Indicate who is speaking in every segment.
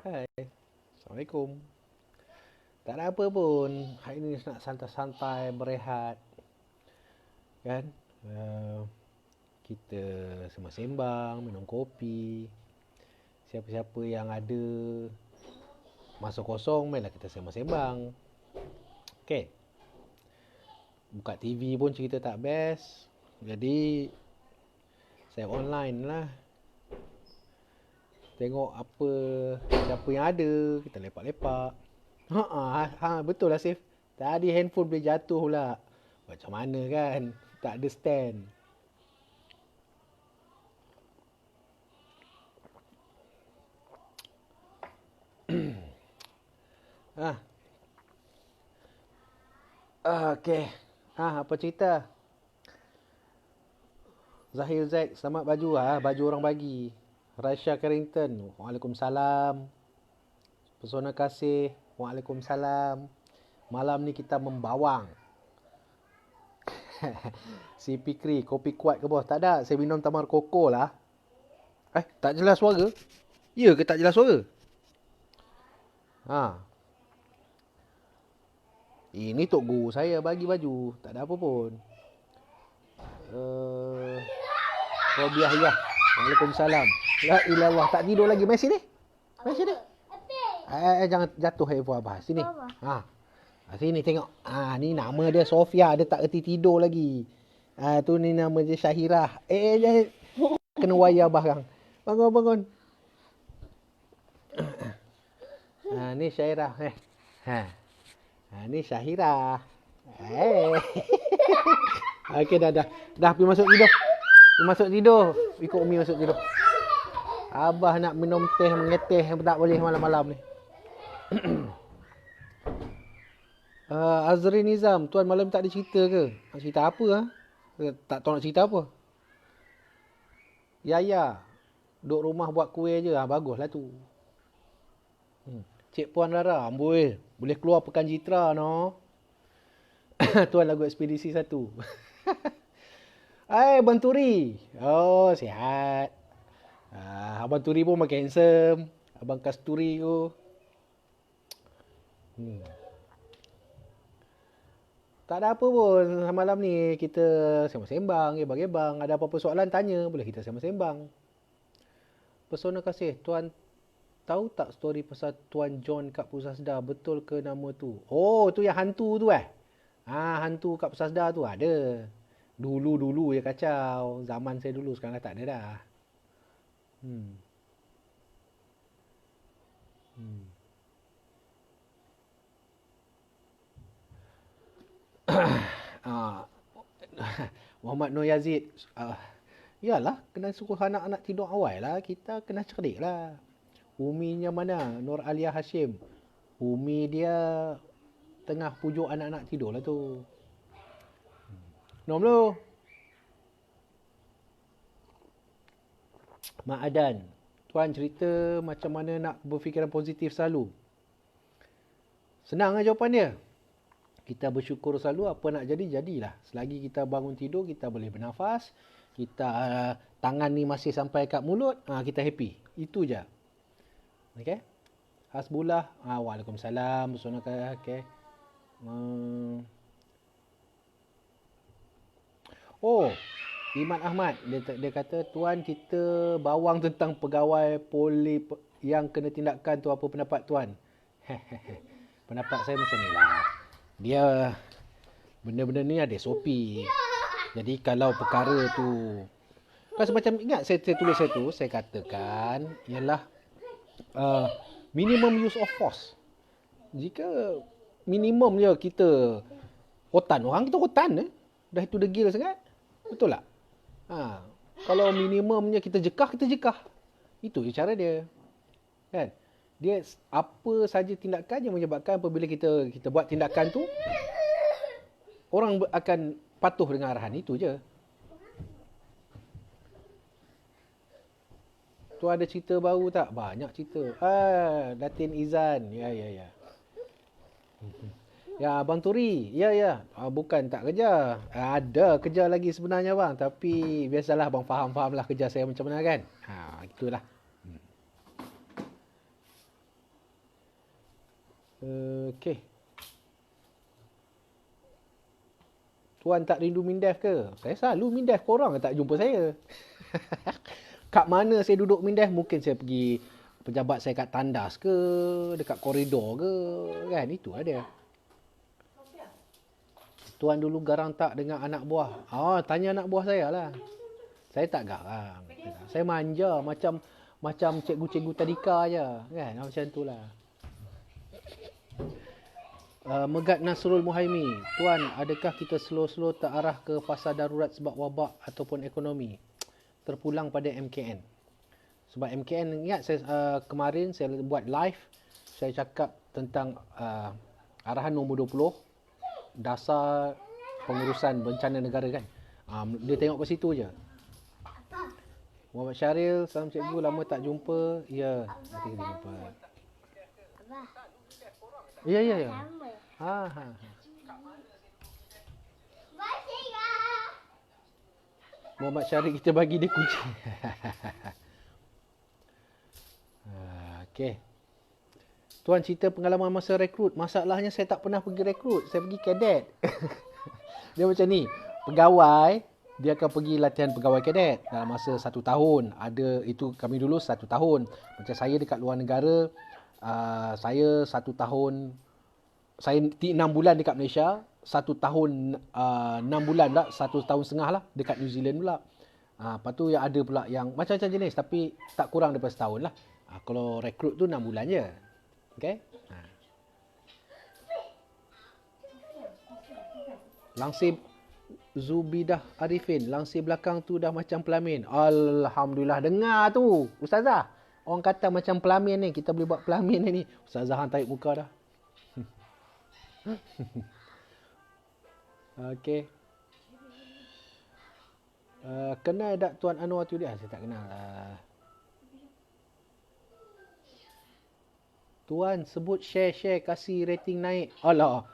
Speaker 1: Hai, Assalamualaikum. Tak ada apa pun. Hari ni nak santai-santai berehat, kan? Uh, kita sembang-sembang, minum kopi. Siapa-siapa yang ada masa kosong, mainlah kita sembang-sembang. Okay. Buka TV pun cerita tak best. Jadi, saya online lah. Tengok apa, siapa yang ada. Kita lepak-lepak. Betul lah Sif. Tadi handphone boleh jatuh pula. Macam mana kan? Tak ada stand. Ah, okey. Apa cerita? Zahir Zaid, selamat baju baju orang bagi. Raisya Carrington, Waalaikumsalam. Pesona Kasih, Waalaikumsalam. Malam ni kita membawang. Si Pikri, kopi kuat ke bos? Tak ada, saya minum tamar koko lah. Tak jelas suara? Ya ke tak jelas suara? Ini tok guru saya bagi baju. Tak ada apa pun. Robiah ya. Waalaikumsalam. La ilallah. Tak tidur lagi. Mari sini. Mari sini. Jangan jatuh handphone abah. Sini. Sini tengok. Ni nama dia Sofia. Dia tak erti tidur lagi. Tu ni nama dia Syahirah. Jangan. Kena wayar abah kan. Bangun. Ni Syahirah. Ni Syahirah. Okey dah. Dah pergi masuk tidur. Ikut Umi masuk tidur. Abah nak minum teh mengeteh tak boleh malam-malam ni. Azri Nizam, tuan malam tak ada cerita ke? Nak cerita apa Tak tahu nak cerita apa. Ya. Duduk rumah buat kuih je. Baguslah tu. Cik Puan Lara, boleh keluar Pekan Jitra no. Tuan lagu ekspedisi 1. Abang Turi. Oh, sihat. Abang Turi pun makin handsome. Abang Kasturi tu. Tak ada apa pun. Malam ni kita sembang-sembang, gebang-gebang. Ada apa-apa soalan tanya, boleh kita sembang-sembang. Pesona Kasih, tuan tahu tak story pasal Tuan John kat Pusasda? Betul ke nama tu? Oh, tu yang hantu tu hantu kat Pusasda tu ada. Dulu ya kacau. Zaman saya dulu, sekarang tak ada dah. Muhammad Nur Yazid. Yalah, kena suruh anak-anak tidur awal lah. Kita kena cerdik lah. Uminya mana? Nur Alia Hashim. Umi dia tengah pujuk anak-anak tidur lah tu. Nom lu. Mak Adan. Tuan cerita macam mana nak berfikiran positif selalu. Senang lah jawapan dia. Kita bersyukur selalu, apa nak jadi, jadilah. Selagi kita bangun tidur, kita boleh bernafas. Kita tangan ni masih sampai kat mulut, kita happy. Itu je. Okay. Hasbullah. Waalaikumsalam. Okay. Iman Ahmad. Dia kata, tuan kita bawang tentang pegawai poli yang kena tindakan tu, apa pendapat tuan? Pendapat saya macam ni lah. Dia benda-benda ni ada SOP. Jadi kalau perkara tu macam ingat saya tulis saya katakan ialah minimum use of force. Jika minimum je kita rotan orang, kita rotan dah itu degil sangat. Betul tak? Kalau minimumnya kita jekah. Itu je cara dia. Kan? Dia apa saja tindakan yang menyebabkan apabila kita buat tindakan tu, orang akan patuh dengan arahan itu je. Tu ada cerita baru tak? Banyak cerita. Datin Izan. Ya. Ya, Abang Turi. Ya. Bukan tak kerja. Ada kerja lagi sebenarnya bang. Tapi biasalah abang faham lah kerja saya macam mana kan. Itulah. Okey. Tuan tak rindu Mindef ke? Saya selalu Mindef. Korang tak jumpa saya. Kat mana saya duduk Mindef? Mungkin saya pergi pejabat saya kat tandas ke, dekat koridor ke. Kan? Itu ada. Tuan dulu garang tak dengan anak buah? Tanya anak buah saya lah. Saya tak garang. Saya manja macam cikgu-cikgu tadika je. Kan? Macam tu lah. Megat Nasrul Muhaimi. Tuan, adakah kita slow-slow terarah ke fasa darurat sebab wabak ataupun ekonomi? Terpulang pada MKN. Sebab MKN, ingat saya kemarin saya buat live. Saya cakap tentang arahan nombor 20. Dasar pengurusan bencana negara kan. Dia tengok ke situ je. Muhammad Syaril, salam cikgu, lama tak jumpa. Ya, nanti kita jumpa. Ya. Muhammad Syaril, kita bagi dia kunci. Okey. Tuan, cerita pengalaman masa rekrut. Masalahnya saya tak pernah pergi rekrut. Saya pergi kadet. Dia macam ni. Pegawai, dia akan pergi latihan pegawai kadet dalam masa 1 tahun. Ada, itu kami dulu 1 tahun. Macam saya dekat luar negara, saya 1 tahun, saya 6 bulan dekat Malaysia, 1 tahun 6 bulan pula, 1 tahun setengah lah dekat New Zealand pula. Lepas tu yang ada pula yang macam-macam jenis tapi tak kurang daripada setahun lah. Kalau rekrut tu 6 bulan je. Okay? Langsir Zubidah Arifin. Langsir belakang tu dah macam pelamin. Alhamdulillah. Dengar tu, Ustazah. Orang kata macam pelamin ni. Kita boleh buat pelamin ni. Ustazah hang tarik muka dah. Okay. Kenal tak Tuan Anwar tu dia? Saya tak kenal. Tuan sebut share kasih rating naik. Alah.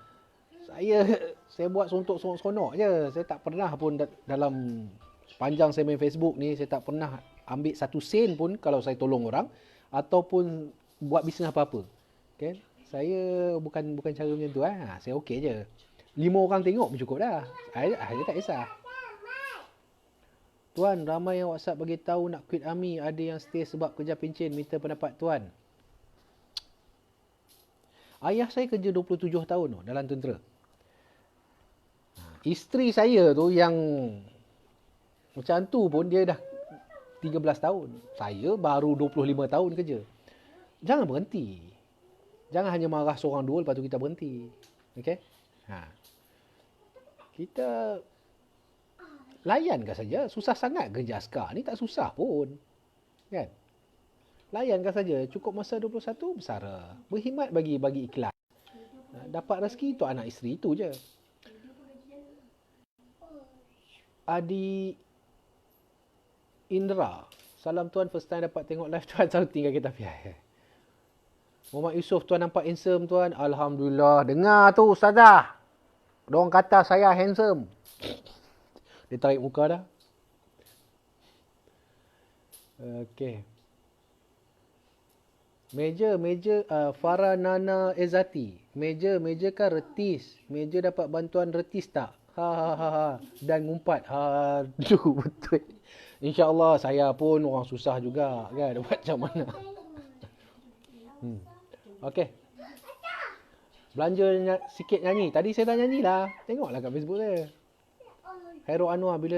Speaker 1: Saya buat sontok seronok je. Saya tak pernah pun dalam sepanjang saya main Facebook ni, saya tak pernah ambil 1 sen pun kalau saya tolong orang ataupun buat bisnes apa-apa. Okay? Saya bukan cara macam tu. Saya okey je. 5 orang tengok pun cukup dah. Saya tak kisah. Tuan, ramai yang WhatsApp bagi tahu nak quit army. Ada yang stay sebab kerja pencen. Minta pendapat Tuan. Ayah saya kerja 27 tahun dalam tentera. Isteri saya tu yang macam tu pun dia dah 13 tahun. Saya baru 25 tahun kerja. Jangan berhenti. Jangan hanya marah seorang dua lepas tu kita berhenti. Okey? Kita layankan saja. Susah sangat kerja askar ni, tak susah pun. Kan? Layankan saja. Cukup masa 21 bersara. Berkhidmat bagi ikhlas. Dapat rezeki tu anak isteri tu je. Adi Indra. Salam Tuan, first time dapat tengok live Tuan. Selalu tinggal kita piai. Muhammad Yusof, Tuan nampak handsome Tuan. Alhamdulillah. Dengar tu Ustazah. Diorang kata saya handsome. Dia tarik muka dah. Okey. Meja Farah Nana Ezati. Meja kan retis. Meja dapat bantuan retis tak? Ha. Dan ngumpat. Aduh, betul. InsyaAllah saya pun orang susah juga kan. Macam mana? Okey. Belanja sikit nyanyi. Tadi saya dah nyanyi lah. Tengoklah kat Facebook saya. Khairul Anwar, bila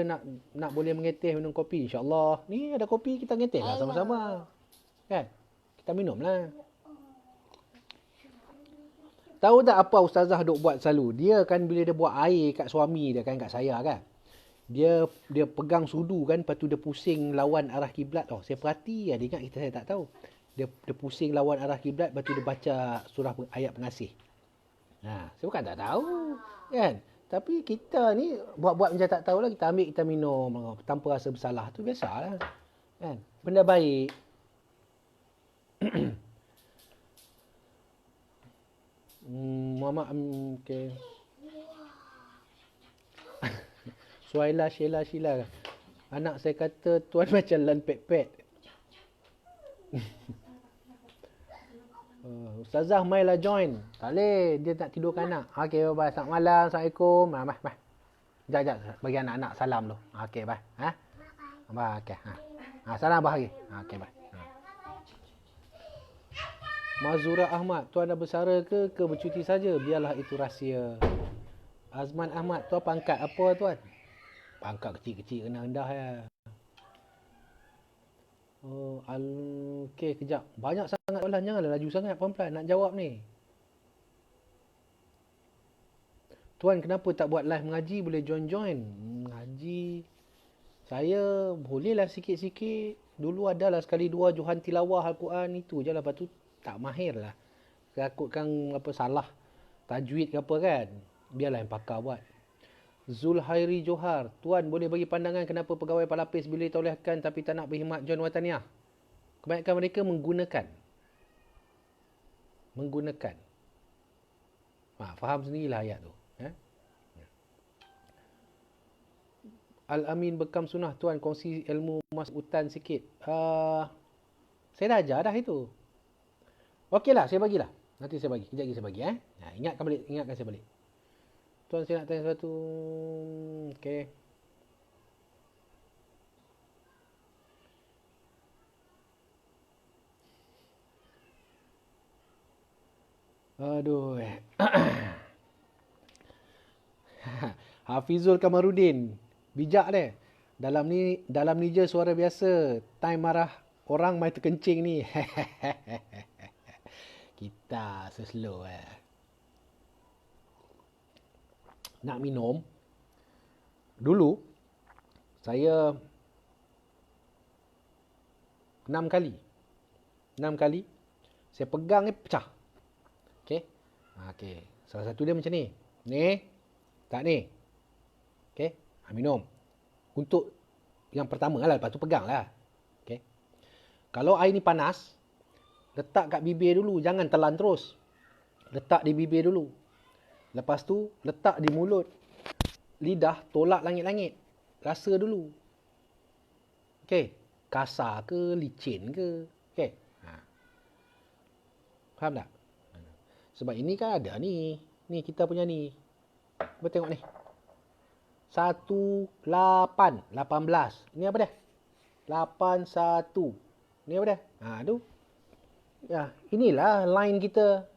Speaker 1: nak boleh mengeteh minum kopi? InsyaAllah. Ni ada kopi, kita ngeteh lah sama-sama. Kan? Kita minum lah. Tahu tak apa Ustazah duk buat selalu? Dia kan bila dia buat air kat suami dia kan, kat saya kan. Dia pegang sudu kan, lepas tu dia pusing lawan arah kiblat. Saya perhati, dia ingat saya tak tahu. Dia pusing lawan arah kiblat, lepas tu dia baca surah ayat pengasih. Saya bukan tak tahu. Kan? Tapi kita ni buat-buat macam tak tahu lah. Kita ambil, kita minum tanpa rasa bersalah. Tu biasalah. Kan? Benda baik. Muhammad, okay. Suhaila Sheila. Anak saya kata Tuan macam lan pet-pet. Ustazah mailah join. Tak boleh, dia nak tidurkan anak. Okey, bye. Selamat malam. Assalamualaikum. Bye. Sekejap, bagi anak-anak salam dulu. Okey, bye. Bye, okey. Salam abah lagi. Okey, bye. Mazura Ahmad, tuan dah bersara ke bercuti saja? Biarlah itu rahsia. Azman Ahmad, tuan pangkat apa tuan? Pangkat kecil-kecil, rendah-rendah ya. Oh, okey, kejap. Banyak sangat soalan, janganlah laju sangat, pelan-pelan nak jawab ni. Tuan, kenapa tak buat live mengaji? Boleh join-join. Mengaji. Saya bolehlah sikit-sikit. Dulu adalah sekali dua Johan tilawah Al-Quran itu je lah. Lepas tu tak mahir lah. Takutkan apa salah tajwid ke apa kan. Biarlah yang pakar buat. Zulhairi Johar, tuan boleh bagi pandangan kenapa pegawai palapis bila ditolehkan tapi tak nak berkhidmat John Wataniah? Kebanyakan mereka menggunakan. Faham sendirilah ayat tu. Al-Amin Bekam Sunnah, tuan kongsi ilmu masuk hutan sikit. Saya dah ajar dah itu. Okeylah, saya bagilah. Nanti saya bagi. Kejap lagi saya bagi. Ingatkan saya balik. Tuan, saya nak tanya sesuatu. Okey. Aduh. Hafizul Kamarudin. Bijak dia. Dalam ni je suara biasa. Time marah orang main terkencing ni. Kita slow nak minum. Dulu saya 6 kali saya pegang ni pecah. Okey. Salah satu dia macam ni. Ni. Tak ni. Okey. Minum. Untuk yang pertama lah. Lepas tu pegang lah. Okey. Kalau air ni panas, letak kat bibir dulu. Jangan telan terus. Letak di bibir dulu. Lepas tu, letak di mulut. Lidah tolak langit-langit. Rasa dulu. Okey. Kasar ke, licin ke. Okey. Faham tak? Sebab ini kan ada ni. Ni kita punya ni. Cuba tengok ni. 18. Ni apa dia? 81. Ni apa dia? Tu. Ya, inilah line kita.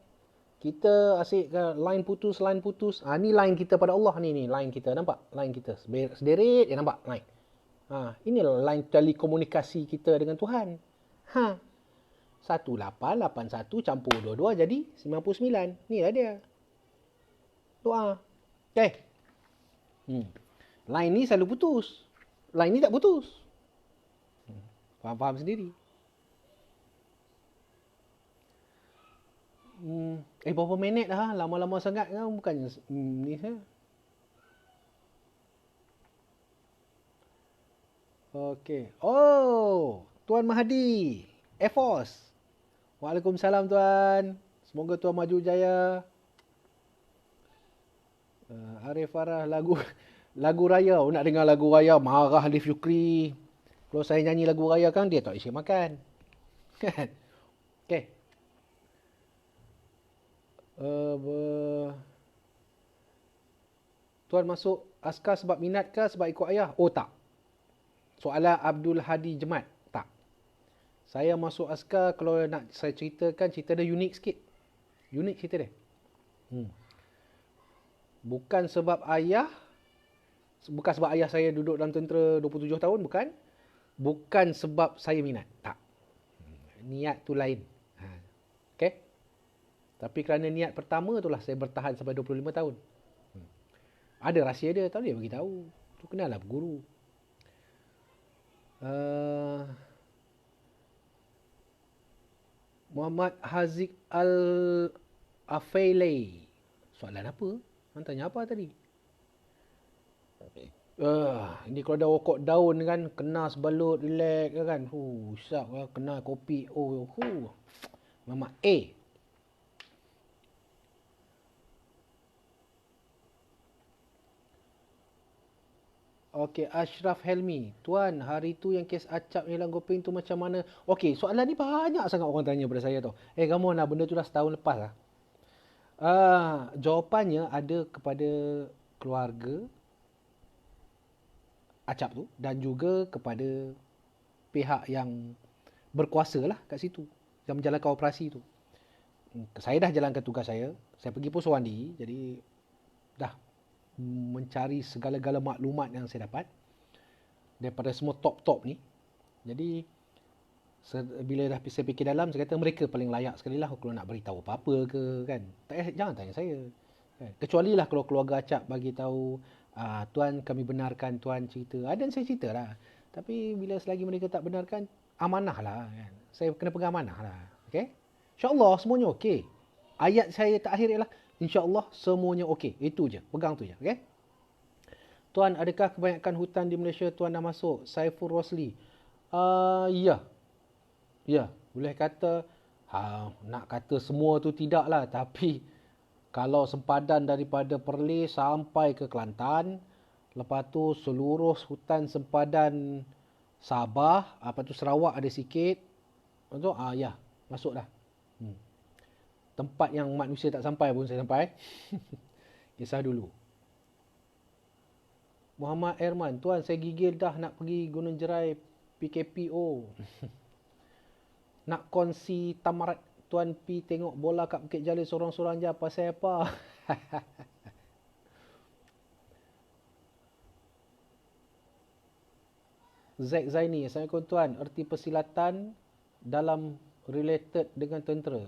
Speaker 1: Kita asyik line putus. Ni line kita pada Allah ni line kita. Nampak? Line kita. Sederit je nampak line. Inilah line telekomunikasi kita dengan Tuhan. 1881 campur 22 jadi 99. Inilah dia. Doa. Okey. Line ni selalu putus. Line ni tak putus. Faham sendiri. Berapa minit dah? Lama-lama sangat kan? Bukan ni saya. Okey. Oh, Tuan Mahdi. Air Force. Waalaikumsalam Tuan. Semoga Tuan maju jaya. Arif Farah, lagu raya. Nak dengar lagu raya, marah Alif Yukri. Kalau saya nyanyi lagu raya kan, dia tak isi makan. Kan? Okey. Tuan masuk askar sebab minat ke sebab ikut ayah? Oh tak. Soalan Abdul Hadi Jemat. Tak. Saya masuk askar, kalau nak saya ceritakan, cerita dia unik sikit. Unik cerita dia. Bukan sebab ayah saya duduk dalam tentera 27 tahun, bukan. Bukan sebab saya minat. Tak. Niat tu lain. Okey. Tapi kerana niat pertama itulah saya bertahan sampai 25 tahun. Ada rahsia dia, tak boleh bagi tahu. Tu kenalah guru. Muhammad Haziq Al-Afailay. Soalan apa? Orang tanya apa tadi? Ini kalau dah rokok daun kan, kena sebalut, relax kan. Syak lah, kena kopi. Mama Okey, Ashraf Helmi. Tuan, hari tu yang kes acap hilang gopeng tu macam mana? Okey, soalan ni banyak sangat orang tanya pada saya tu. Come on lah, benda tu dah setahun lepas lah. Jawapannya ada kepada keluarga acap tu dan juga kepada pihak yang berkuasa lah kat situ yang menjalankan operasi tu. Saya dah jalankan tugas saya pergi pos seorang diri, jadi dah mencari segala-gala maklumat yang saya dapat daripada semua top-top ni. Jadi bila dah saya fikir dalam, saya kata mereka paling layak sekali lah kalau nak beritahu apa-apa ke kan. Jangan tanya saya. Kecuali lah kalau keluarga acap bagi tahu, tuan kami benarkan tuan cerita. Dan saya cerita lah. Tapi bila selagi mereka tak benarkan, amanah lah kan. Saya kena pegang amanah lah. Okay? InsyaAllah semuanya okey. Ayat saya terakhir ialah InsyaAllah semuanya okey. Itu je. Pegang tu je. Okay? Tuan, adakah kebanyakan hutan di Malaysia tuan dah masuk? Saiful Rosli. Ya. Ya. Boleh kata, nak kata semua tu tidak lah. Tapi kalau sempadan daripada Perlis sampai ke Kelantan, lepas tu seluruh hutan sempadan Sabah, lepas tu Sarawak ada sikit. Lepas tu, ya. Masuk dah. Tempat yang manusia tak sampai pun saya sampai. Kisah dulu. Muhammad Erman, tuan saya gigil dah nak pergi Gunung Jerai PKPO. Nak kongsi tamarat tuan pi tengok bola kat Bukit Jalil sorang-sorang je pasal apa? Zack Zaini, Assalamualaikum tuan. Erti persilatan dalam related dengan tentera.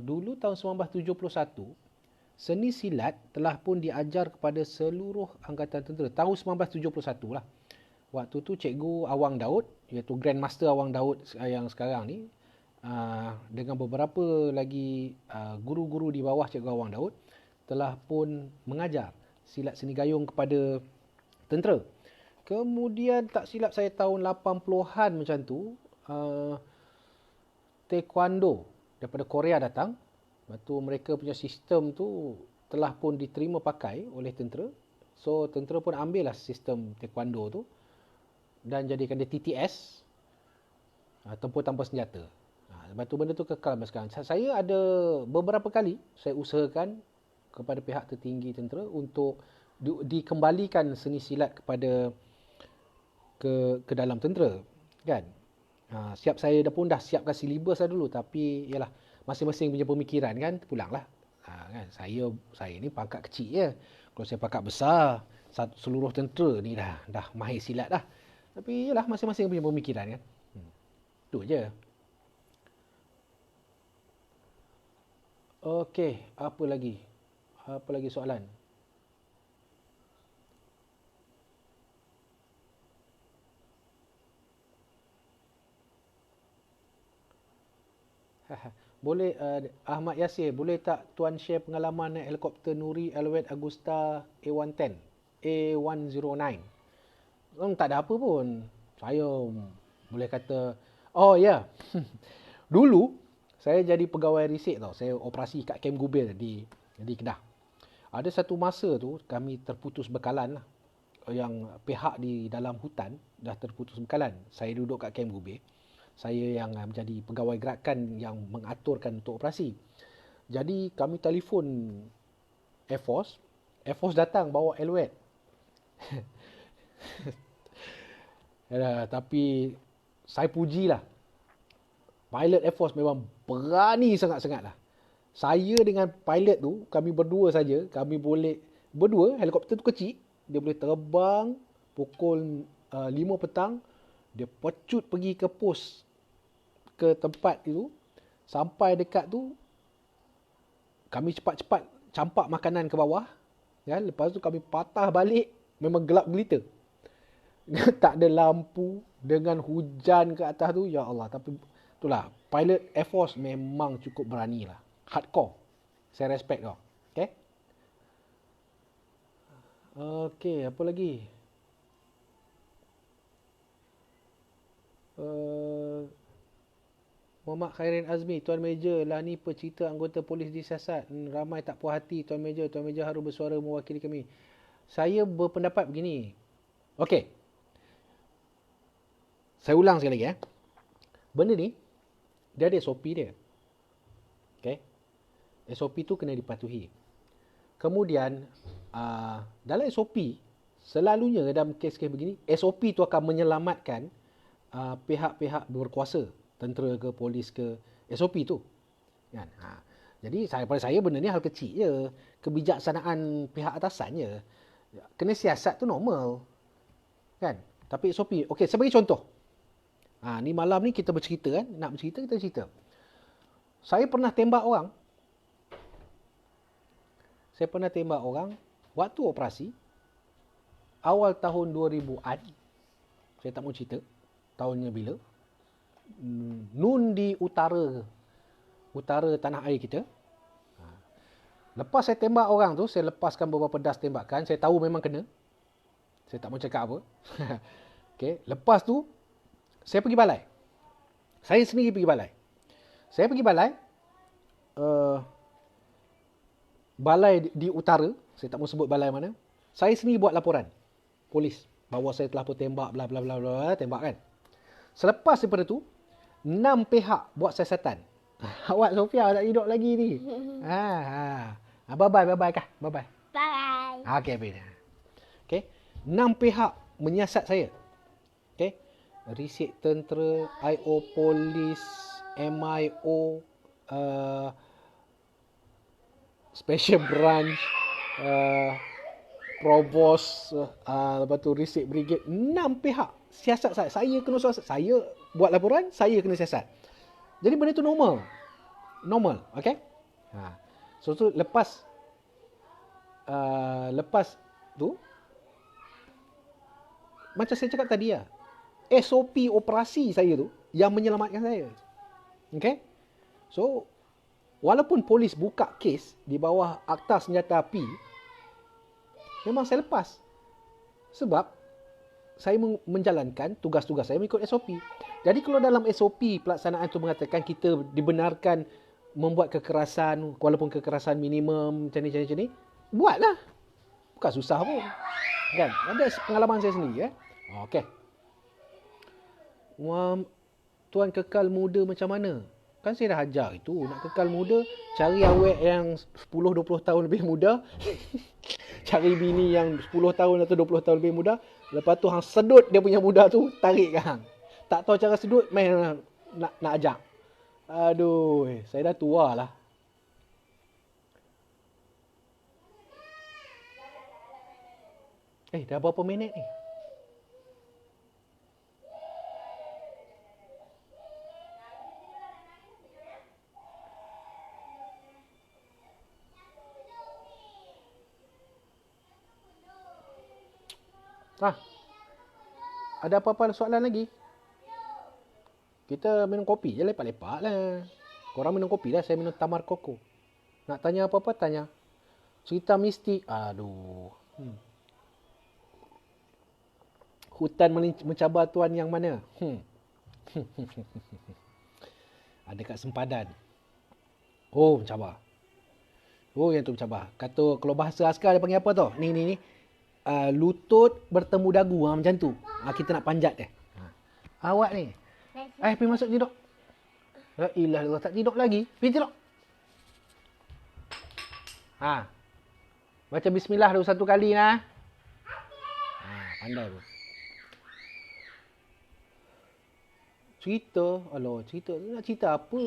Speaker 1: Dulu tahun 1971, seni silat telah pun diajar kepada seluruh angkatan tentera. Tahun 1971 lah. Waktu tu Cikgu Awang Daud, iaitu Grandmaster Awang Daud yang sekarang ni, dengan beberapa lagi guru-guru di bawah Cikgu Awang Daud, telah pun mengajar silat seni gayung kepada tentera. Kemudian tak silap saya tahun 80-an macam tu, Taekwondo daripada Korea datang. Lepas tu mereka punya sistem tu telah pun diterima pakai oleh tentera. So tentera pun ambil lah sistem Taekwondo tu dan jadikan dia TTS, tempur tanpa senjata. Lepas tu benda tu kekal sampai sekarang. Saya ada beberapa kali saya usahakan kepada pihak tertinggi tentera untuk dikembalikan seni silat kepada ke dalam tentera kan. Siap saya dah siapkan silibus lah dulu, tapi yalah masing-masing punya pemikiran kan terpulanglah. Kan saya ni pangkat kecil je. Kalau saya pangkat besar, seluruh tentera ni dah mahir silat dah. Tapi yalah masing-masing punya pemikiran kan. Tu je. Okey, apa lagi? Apa lagi soalan? Boleh, Ahmad Yasir, boleh tak tuan share pengalaman naik helikopter Nuri Alouette Agusta A110, A109? Tak ada apa pun. Saya boleh kata, oh ya, dulu saya jadi pegawai risik tau. Saya operasi kat Kem Gubir di Kedah. Ada satu masa tu kami terputus bekalan lah. Yang pihak di dalam hutan dah terputus bekalan. Saya duduk kat Kem Gubir. Saya yang menjadi pegawai gerakan yang mengaturkan untuk operasi. Jadi kami telefon Air Force. Air Force datang bawa Alouette. Tapi saya pujilah. Pilot Air Force memang berani sangat-sangat lah. Saya dengan pilot tu, kami berdua saja. Kami boleh, berdua, helikopter tu kecil. Dia boleh terbang pukul 5 petang. Dia pecut pergi ke pos, ke tempat itu. Sampai dekat tu, kami cepat-cepat campak makanan ke bawah. Ya, lepas tu kami patah balik. Memang gelap gelita. Tak ada lampu. Dengan hujan ke atas tu, ya Allah. Tapi itulah, pilot Air Force memang cukup berani lah. Hardcore. Saya respect kau. Okay? Okay, apa lagi? Muhammad Khairin Azmi, Tuan Meja lah ni pecerita anggota polis disiasat. Ramai tak puas hati Tuan Meja. Tuan Meja harus bersuara mewakili kami. saya berpendapat begini. Okey. Saya ulang sekali lagi. Benda ni, dia ada SOP dia. Okay. SOP tu kena dipatuhi. Kemudian, dalam SOP, selalunya dalam kes-kes begini, SOP tu akan menyelamatkan pihak-pihak berkuasa, tentera ke, polis ke, SOP tu. Kan? Jadi pada saya benda ni hal kecil je. Kebijaksanaan pihak atasan je. Kena siasat tu normal. Kan? Tapi SOP. Okey, sebagai contoh. Ni malam ni kita bercerita kan. Nak bercerita, kita cerita. Saya pernah tembak orang. Waktu operasi. Awal tahun 2000-an. Saya tak mau cerita. Tahunnya bila. Nun di utara tanah air kita. Lepas saya tembak orang tu, saya lepaskan beberapa das tembakan. Saya tahu memang kena. Saya tak mau cakap apa. Okay. Lepas tu, saya pergi balai. Saya sendiri pergi balai. Saya pergi balai. Balai di utara. Saya tak mau sebut balai mana. Saya sendiri buat laporan. Polis. Bahawa saya telah tembak, bla bla bla bla. Tembak kan. Selepas daripada tu, 6 pihak buat siasatan. Awak Sofia tak hidup lagi ni. Bye-bye kah? Bye-bye.
Speaker 2: Bye.
Speaker 1: Okey, habis. Okey. 6 pihak menyiasat saya. Okey. Risik tentera, IO polis, MIO, special branch, provost, lepas tu risik brigade. 6 pihak siasat saya. Saya kena siasat. Saya buat laporan, saya kena siasat. Jadi benda tu normal. Okey? So tu lepas tu macam saya cakap tadi lah, SOP operasi saya tu yang menyelamatkan saya. Okey? So walaupun polis buka kes di bawah Akta Senjata Api, memang saya lepas. Sebab saya menjalankan tugas-tugas saya mengikut SOP. Jadi kalau dalam SOP pelaksanaan tu mengatakan kita dibenarkan membuat kekerasan, walaupun kekerasan minimum macam ni, buatlah. Bukan susah pun. Kan? Ada pengalaman saya sendiri. Okey. Tuan kekal muda macam mana? Kan saya dah ajar itu. Nak kekal muda, cari awek yang 10-20 tahun lebih muda. Cari bini yang 10 tahun atau 20 tahun lebih muda. Lepas tu hang sedut dia punya muda tu, tarik ke hang. Tak tahu cara sedut, main nak ajak. Aduh, saya dah tua lah. Dah berapa minit ni? Ada apa-apa soalan lagi? Kita minum kopi je, lepak-lepak lah. Korang minum kopi lah, saya minum tamar koko. Nak tanya apa-apa, tanya. Cerita mistik. Aduh. Hutan mencabar tuan yang mana? Ada kat sempadan. Oh, mencabar. Oh, yang tu mencabar. Kata, kalau bahasa askar dia panggil apa tu? Ni. Lutut bertemu dagu. Macam tu. Kita nak panjat dia. Awak ni. Pergi masuk tidur. La ilah Allah, tak tidur lagi. Pergi tidur. Baca bismillah dulu satu kali nah. Pandai tu. Cerita. Nak cerita apa?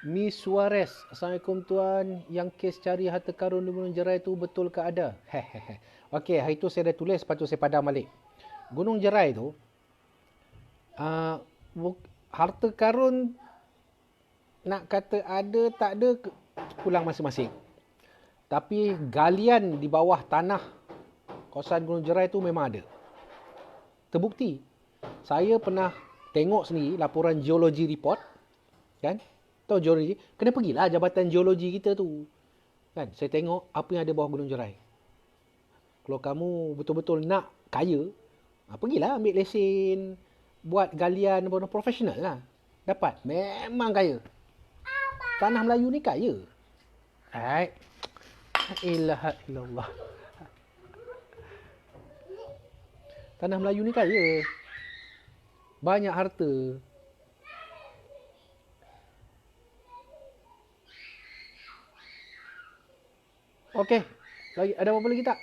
Speaker 1: Miss Suarez. Assalamualaikum tuan. Yang kes cari harta karun di Gunung Jerai tu betul ke ada? Okey, hari tu saya dah tulis, lepas tu saya padam balik. Gunung Jerai tu, harta karun nak kata ada tak ada pulang masing-masing. Tapi galian di bawah tanah kawasan Gunung Jerai tu memang ada. Terbukti. Saya pernah tengok sendiri laporan geologi report. Kan? Tahu geologi? Kena pergilah Jabatan Geologi kita tu. Kan? Saya tengok apa yang ada bawah Gunung Jerai. Kalau kamu betul-betul nak kaya, pergilah ambil lesen, buat galian profesional lah. Dapat. Memang kaya. Tanah Melayu ni kaya. Alright. La ilaha illallah. Tanah Melayu ni kaya. Banyak harta. Okey. Lagi ada apa lagi tak?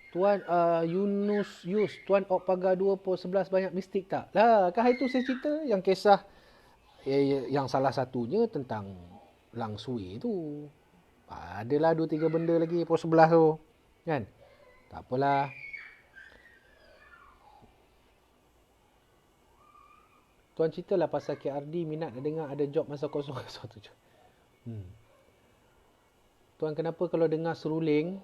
Speaker 1: Tuan Yunus Yus, Tuan Ok Pagar 2/11 banyak mistik tak? Lah, kan itu saya cerita yang kisah yang salah satunya tentang Lang Sui tu. Adalah 2-3 benda lagi pukul 11 tu. Kan? Tak apalah. Tuan ceritalah pasal KRD minat dengar ada job masa kosong. Tuan kenapa kalau dengar seruling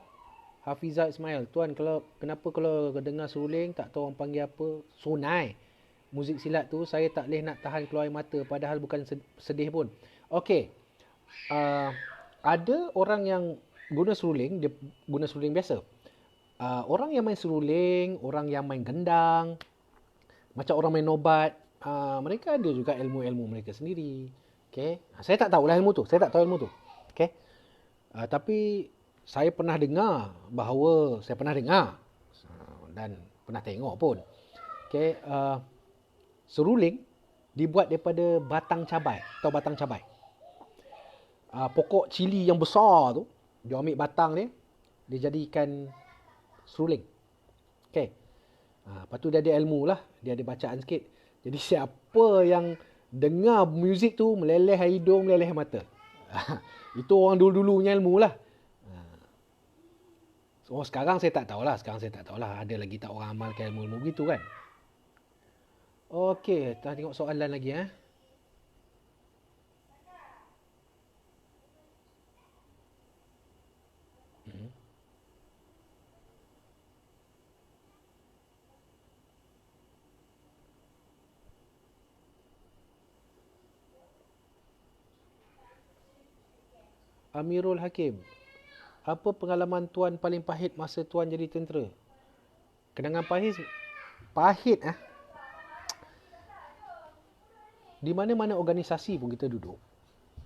Speaker 1: Hafizah Ismail, Tuan kenapa kalau dengar seruling tak tahu orang panggil apa, sonai. Muzik silat tu saya tak boleh nak tahan keluar air mata padahal bukan sedih pun. Okey. Ada orang yang guna seruling, dia guna seruling biasa. Orang yang main seruling, orang yang main gendang, macam orang main nobat, mereka ada juga ilmu-ilmu mereka sendiri. Okey. Saya tak tahulah ilmu tu. Saya tak tahu ilmu tu. Okey. Tapi saya pernah dengar dan pernah tengok pun. Okey, seruling dibuat daripada batang cabai. Tahu batang cabai? Pokok cili yang besar tu, dia ambil batang dia, dia jadikan seruling. Okey. Lepas tu dia ada ilmu lah, dia ada bacaan sikit. Jadi siapa yang dengar muzik tu meleleh hidung, meleleh mata. Itu orang dulu-dulu punya ilmu lah. Sekarang saya tak tahulah. Ada lagi tak orang amalkan ilmu-ilmu begitu kan? Okey, kita tengok soalan lagi Amirul Hakim. Apa pengalaman Tuan paling pahit masa Tuan jadi tentera? Kenangan pahit di mana-mana organisasi pun kita duduk.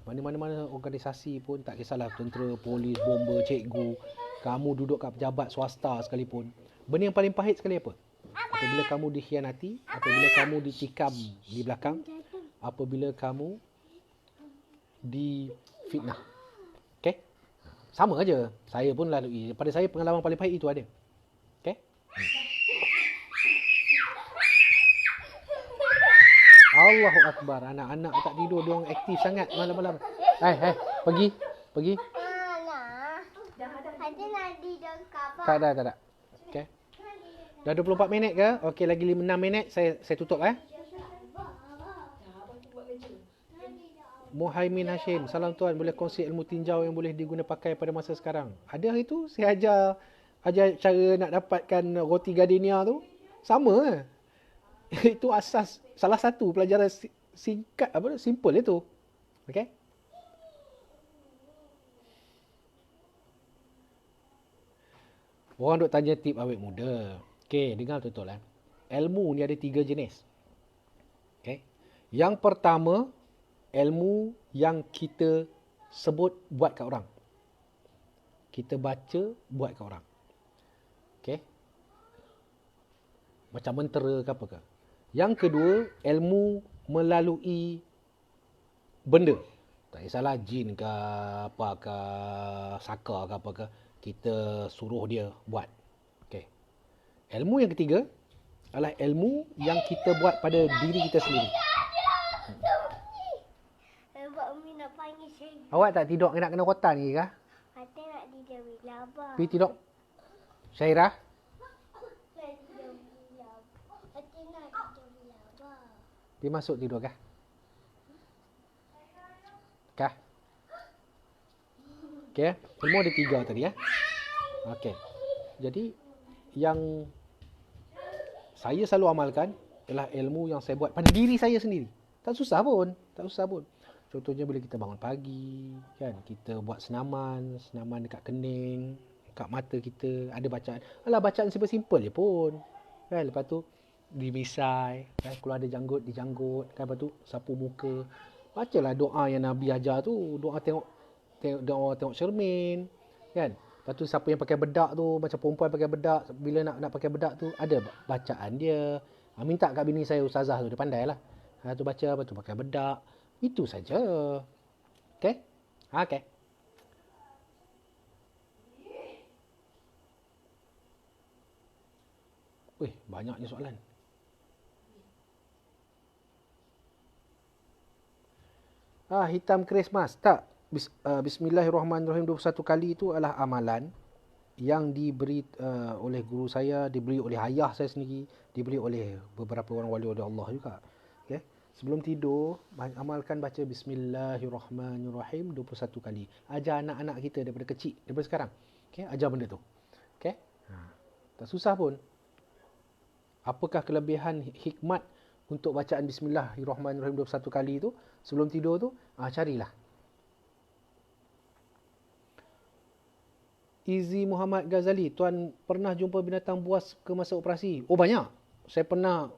Speaker 1: Mana-mana organisasi pun, tak kisahlah tentera, polis, bomba, cikgu, kamu duduk kat pejabat swasta sekalipun. Benda yang paling pahit sekali apa? Apabila kamu dikhianati, apabila kamu ditikam di belakang, apabila kamu difitnah. Okey? Sama aja. Saya pun lalui. Pada saya pengalaman paling pahit itu ada. Okey? Allahu Akbar. Anak-anak tak tidur, dia orang aktif sangat malam-malam. Pergi. Tak ada. Okey. Dah 24 minit ke? Okey, lagi 6 minit saya tutup Muhaimin Hashim, salam Tuan, boleh kongsi ilmu tinjau yang boleh diguna pakai pada masa sekarang? Ada hari tu saya ajar cara nak dapatkan roti gardenia tu. Sama. Itu asas, salah satu pelajaran singkat simple itu. Okey? Orang duk tanya tip awet muda. Okey, dengar betul-betul Ilmu ni ada 3 jenis. Okey. Yang pertama, ilmu yang kita sebut buat kat orang. Kita baca buat kat orang. Okey. Macam mentera ke apa ke. Yang kedua, ilmu melalui benda. Tak kisahlah jin ke apa ke, saka ke apa ke, kita suruh dia buat. Okey. Ilmu yang ketiga adalah ilmu yang kita buat pada diri kita sendiri. Awak tak tidur nak kena rotan ni kah?
Speaker 2: Kata nak tidur bila abang.
Speaker 1: Pergi tidur. Syairah?
Speaker 2: Kata nak tidur bila abang.
Speaker 1: Pergi masuk tidur kah? Kah? Okey, ilmu ada 3 tadi Okey. Jadi yang saya selalu amalkan ialah ilmu yang saya buat pada diri saya sendiri. Tak susah pun. Contohnya bila kita bangun pagi, kan, kita buat senaman dekat kening, dekat mata kita, ada bacaan. Alah, bacaan simple-simple je pun. Kan, lepas tu dimisai, kan, kalau ada janggut dijanggut, kan, lepas tu sapu muka. Bacalah doa yang Nabi ajar tu, doa tengok cermin. Kan? Lepas tu siapa yang pakai bedak tu, macam perempuan pakai bedak, bila nak pakai bedak tu, ada bacaan dia. Minta kat bini saya, ustazah tu, dia pandai lah. Tu baca, lepas tu pakai bedak. Itu saja. Okay? Okay. Wih, banyaknya soalan. Hitam Christmas. Tak. Bismillahirrahmanirrahim 21 kali itu adalah amalan yang diberi oleh guru saya, diberi oleh ayah saya sendiri, diberi oleh beberapa orang wali Allah juga. Okay? Sebelum tidur, amalkan baca Bismillahirrahmanirrahim 21 kali. Ajar anak-anak kita daripada kecil, daripada sekarang. Okay? Ajar benda tu. Okay? Tak susah pun. Apakah kelebihan hikmat untuk bacaan Bismillahirrahmanirrahim 21 kali tu? Sebelum tidur tu, carilah. Izzy Muhammad Ghazali, tuan pernah jumpa binatang buas ke masa operasi? Oh, banyak. Saya pernah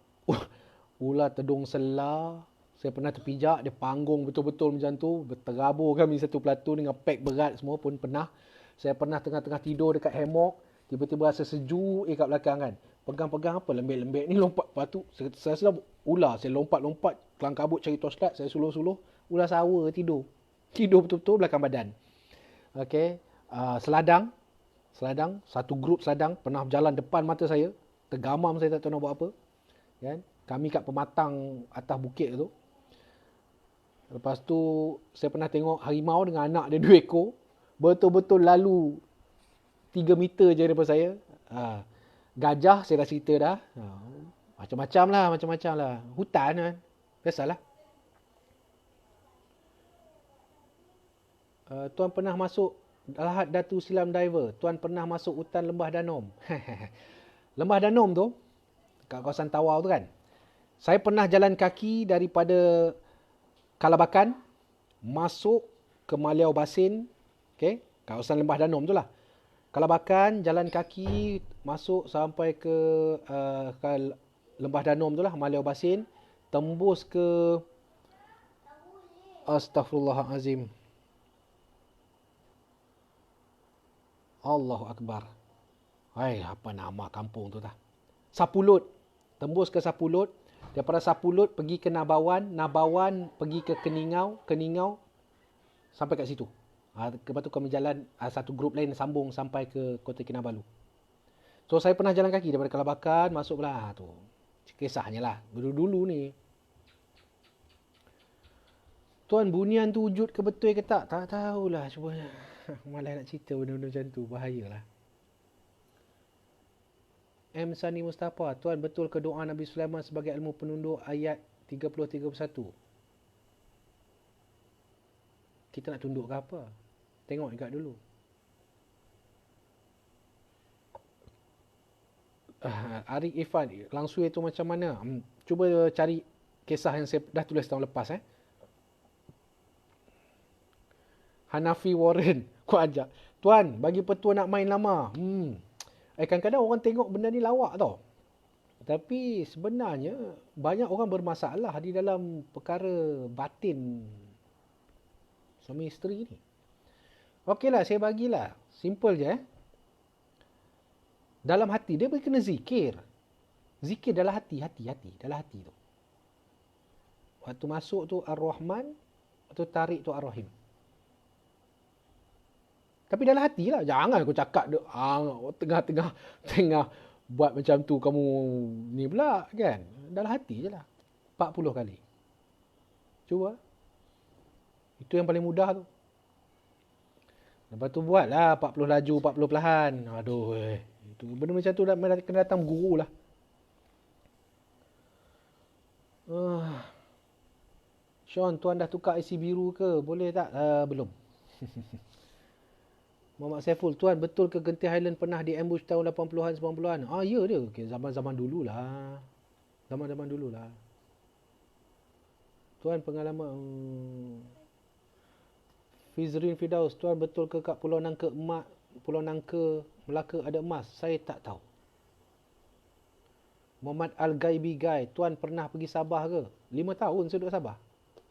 Speaker 1: ular tedung selar. Saya pernah terpijak, dia panggung betul-betul macam tu. Terabur kami satu platoon dengan pack berat semua pun pernah. Saya pernah tengah-tengah tidur dekat hammock, tiba-tiba rasa sejuk kat belakang kan. Pegang-pegang apa lembek-lembek ni, lompat. Lepas tu saya sedar ular. Saya lompat-lompat kelang kabut cari torchlight. Saya suluh-suluh. Ular sawa tidur. Tidur betul-betul belakang badan. Okay. Seladang, satu grup seladang pernah berjalan depan mata saya. Tergamam, saya tak tahu nak buat apa. Kan? Kami kat pematang atas bukit tu. Lepas tu saya pernah tengok harimau dengan anak dia 2 ekor. Betul-betul lalu 3 meter je daripada saya. Gajah saya dah cerita dah. Macam-macam lah. Hutan kan. Biasalah. Tuan pernah masuk Lahat Datu Silam Diver. Tuan pernah masuk hutan Lembah Danom. Lembah Danom tu, kat kawasan Tawau tu kan. Saya pernah jalan kaki daripada Kalabakan, masuk ke Maliau Basin. Okay, kawasan Lembah Danom tu lah. Kalabakan, jalan kaki, masuk sampai ke Lembah Danom tu lah, Maliau Basin. Tembus ke... Astaghfirullahalazim. Allahu Akbar. Apa nama kampung tu dah? Sapulut. Tembus ke Sapulut. Daripada Sapulut pergi ke Nabawan. Nabawan pergi ke Keningau. Keningau sampai kat situ. Lepas tu kami jalan, satu grup lain sambung sampai ke Kota Kinabalu. So saya pernah jalan kaki daripada Kalabakan masuk belah tu. Kisahnya lah. Dulu-dulu ni. Tuan, bunian tu wujud ke betul ke tak? Tak tahulah. Cuba malas nak cerita benda-benda macam tu. Bahayalah. M. Sani Mustafa. Tuan, betul ke doa Nabi Sulaiman sebagai ilmu penunduk ayat 30-31? Kita nak tunduk ke apa? Tengok dekat dulu. Arik Irfan. Langsui tu macam mana? Cuba cari kisah yang saya dah tulis tahun lepas. Hanafi Warren. Kau ajak. Tuan, bagi petua nak main lama. Kadang-kadang orang tengok benda ni lawak tau. Tapi sebenarnya banyak orang bermasalah di dalam perkara batin suami isteri ni. Okeylah, saya bagilah. Simple je. Dalam hati dia kena zikir. Zikir dalam hati. Dalam hati tu. Waktu masuk tu Ar-Rahman. Waktu tarik tu Ar-Rahim. Tapi dalam hati lah. Jangan aku cakap tengah buat macam tu kamu ni pula kan. Dalam hati je lah. 40 kali. Cuba. Itu yang paling mudah tu. Lepas tu buatlah 40 laju, 40 perlahan. Aduh. Itu benda macam tu kena datang guru lah. Sean, tuan dah tukar IC biru ke? Boleh tak? Belum. Muhammad Saiful, tuan betul ke Genting Highland pernah di ambush tahun 80-an 90-an? Ya dia. Okay, zaman-zaman dululah. Zaman-zaman dululah. Tuan pengalaman Fizrin Fidaus, tuan betul ke kat Pulau Nangka Melaka ada emas? Saya tak tahu. Muhammad Al-Gaibi Gai, tuan pernah pergi Sabah ke? 5 tahun saya duduk Sabah.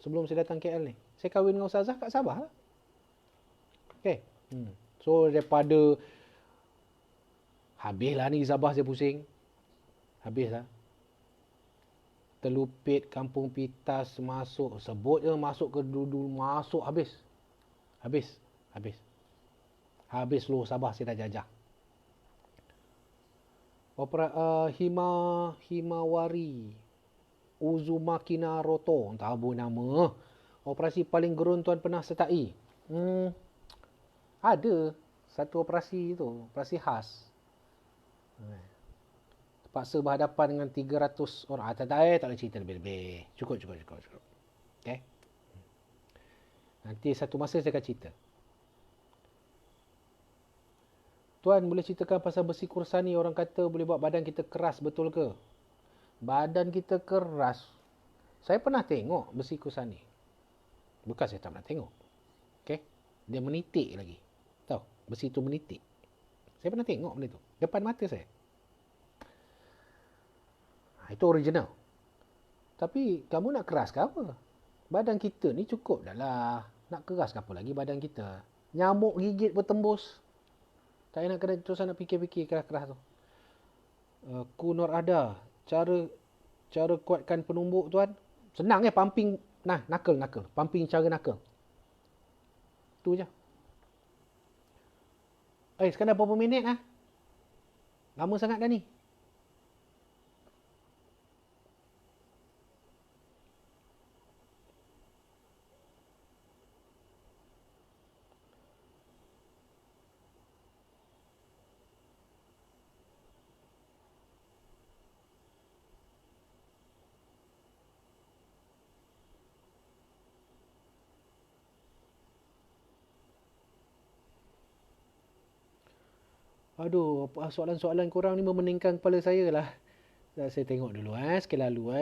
Speaker 1: Sebelum saya datang KL ni. Saya kahwin dengan Ustazah kat Sabah lah. Okay. So daripada habislah ni Sabah saya pusing. Habislah. Telupit, Kampung Pitas masuk. Sebut je masuk ke dulu. Masuk habis. Habis. Habis. Habis seluruh Sabah saya dah jajah. Himawari. Uzumaki Naruto. Tak tahu nama. Operasi paling gerun tuan pernah sertai? Ada. Satu operasi tu. Operasi khas. Terpaksa berhadapan dengan 300 orang. Tak boleh cerita lebih-lebih. Cukup. Okay. Nanti satu masa saya akan cerita. Tuan boleh ceritakan pasal besi kursani. Orang kata boleh buat badan kita keras. Betul ke? Badan kita keras. Saya pernah tengok besi kursani. Bukan saya tak pernah tengok. Okay. Dia menitik lagi. Tahu? Besi tu menitik. Saya pernah tengok benda tu. Depan mata saya. Itu original. Tapi kamu nak keras ke apa? Badan kita ni cukup dah lah. Nak keras ke apa lagi badan kita? Nyamuk gigit pun tembus. Tak nak kena terus nak fikir-fikir keras-keras tu. Kunur ada. Cara kuatkan penumbuk tuan. Senang pumping. Nah, knuckle. Pumping cara knuckle. Tu je. Sekarang dah berapa minit lah? Lama sangat dah ni. Aduh, soalan-soalan korang ni memeningkan kepala saya lah. Saya tengok dulu sekali lalu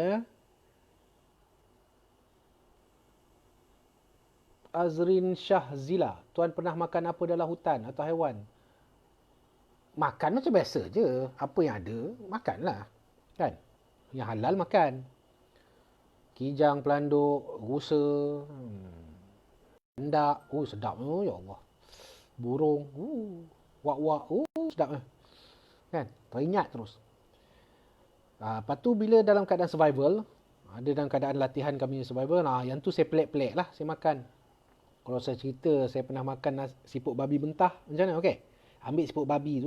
Speaker 1: Azrin Shahzila. Tuan pernah makan apa dalam hutan atau haiwan? Makan macam biasa je. Apa yang ada, makanlah. Kan? Yang halal makan. Kijang, pelanduk, rusa, hendak. Sedap. Ya Allah. Burung. Wak-wak. Sedap. Kan? Teringat terus. Lepas tu bila dalam keadaan survival, ada dalam keadaan latihan kami survival, yang tu saya pelik-pelik lah saya makan. Kalau saya cerita, saya pernah makan siput babi mentah. Macam mana? Okey. Ambil siput babi,